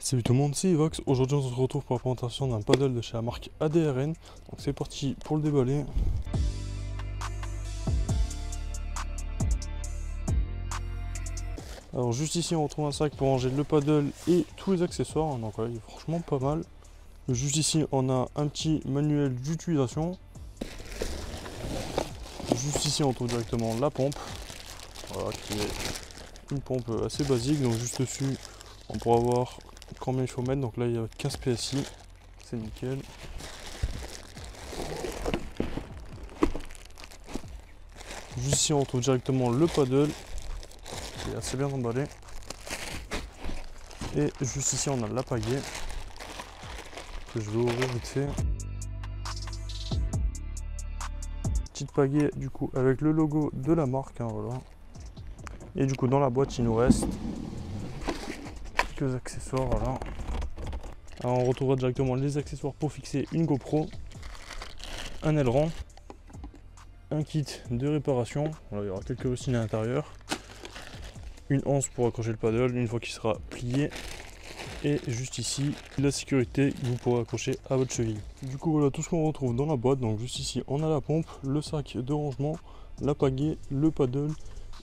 Salut tout le monde, c'est Evox. Aujourd'hui on se retrouve pour la présentation d'un paddle de chez la marque ADRN. Donc c'est parti pour le déballer. Alors juste ici on retrouve un sac pour ranger le paddle et tous les accessoires. Donc ouais, il est franchement pas mal. Juste ici on a un petit manuel d'utilisation. Juste ici on trouve directement la pompe. Voilà, qui est une pompe assez basique. Donc juste dessus on pourra voir combien il faut mettre. Donc là il y a 15 PSI, c'est nickel. Juste ici on retrouve directement le paddle qui est assez bien emballé. Et juste ici on a la pagaie que je vais ouvrir vite fait. Petite pagaie du coup avec le logo de la marque, hein, voilà. Et du coup dans la boîte il nous reste quelques accessoires, voilà. Alors, on retrouvera directement les accessoires pour fixer une GoPro, un aileron, un kit de réparation, voilà, il y aura quelques rustines à l'intérieur, une anse pour accrocher le paddle une fois qu'il sera plié, et juste ici la sécurité que vous pourrez accrocher à votre cheville. Du coup voilà tout ce qu'on retrouve dans la boîte. Donc juste ici on a la pompe, le sac de rangement, la pagaie, le paddle,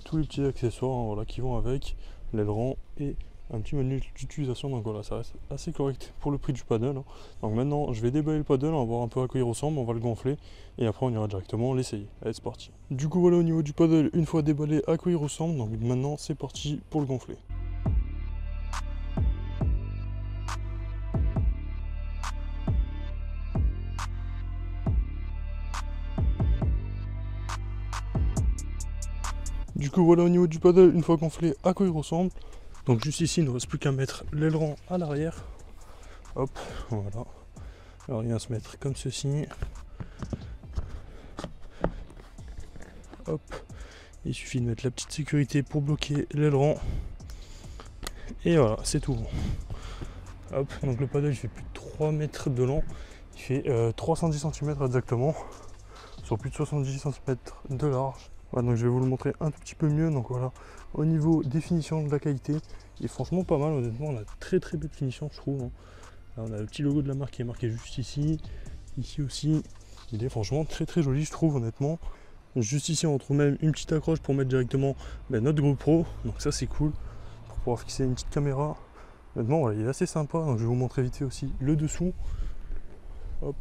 tous les petits accessoires, hein, voilà, qui vont avec, l'aileron et un petit menu d'utilisation. Donc voilà, ça reste assez correct pour le prix du paddle, hein. Donc maintenant je vais déballer le paddle, on va voir un peu à quoi il ressemble, on va le gonfler et après on ira directement l'essayer. Allez c'est parti. Du coup voilà au niveau du paddle, une fois déballé, à quoi il ressemble. Donc maintenant c'est parti pour le gonfler. Du coup voilà au niveau du paddle, une fois gonflé, à quoi il ressemble. Donc juste ici il ne reste plus qu'à mettre l'aileron à l'arrière. Hop, voilà. Alors il vient se mettre comme ceci. Hop, il suffit de mettre la petite sécurité pour bloquer l'aileron. Et voilà, c'est tout bon. Hop, donc le paddle il fait plus de 3 mètres de long. Il fait 310 cm exactement. Sur plus de 70 cm de large. Voilà, donc je vais vous le montrer un tout petit peu mieux. Donc voilà, au niveau définition de la qualité, il est franchement pas mal. Honnêtement, on a très belle finition, je trouve, hein. Là, on a le petit logo de la marque qui est marqué juste ici. Ici aussi, il est franchement très joli, je trouve, honnêtement. Juste ici, on retrouve même une petite accroche pour mettre directement notre GoPro. Donc ça, c'est cool pour pouvoir fixer une petite caméra. Honnêtement, voilà, il est assez sympa. Donc je vais vous montrer vite fait aussi le dessous. Hop.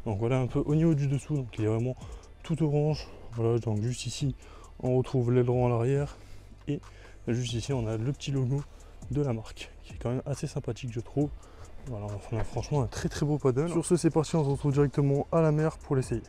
Donc voilà un peu au niveau du dessous. Donc il est vraiment tout orange. Voilà, donc juste ici on retrouve l'aileron à l'arrière et juste ici on a le petit logo de la marque qui est quand même assez sympathique, je trouve. Voilà, on a franchement un très beau paddle. Sur ce c'est parti, on se retrouve directement à la mer pour l'essayer.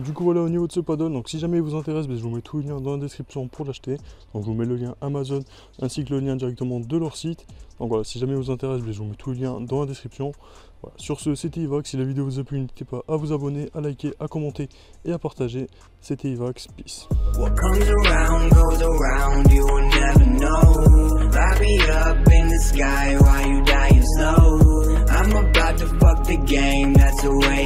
Du coup voilà au niveau de ce paddle, donc si jamais il vous intéresse, je vous mets tous les liens dans la description pour l'acheter. Donc je vous mets le lien Amazon ainsi que le lien directement de leur site. Donc voilà, si jamais il vous intéresse, je vous mets tous les liens dans la description. Voilà. Sur ce, c'était Ivax. Si la vidéo vous a plu, n'hésitez pas à vous abonner, à liker, à commenter et à partager. C'était Ivax, peace. What comes around goes around, you will never know. Light me up in the sky while you dying slow. I'm about to fuck the game, that's the way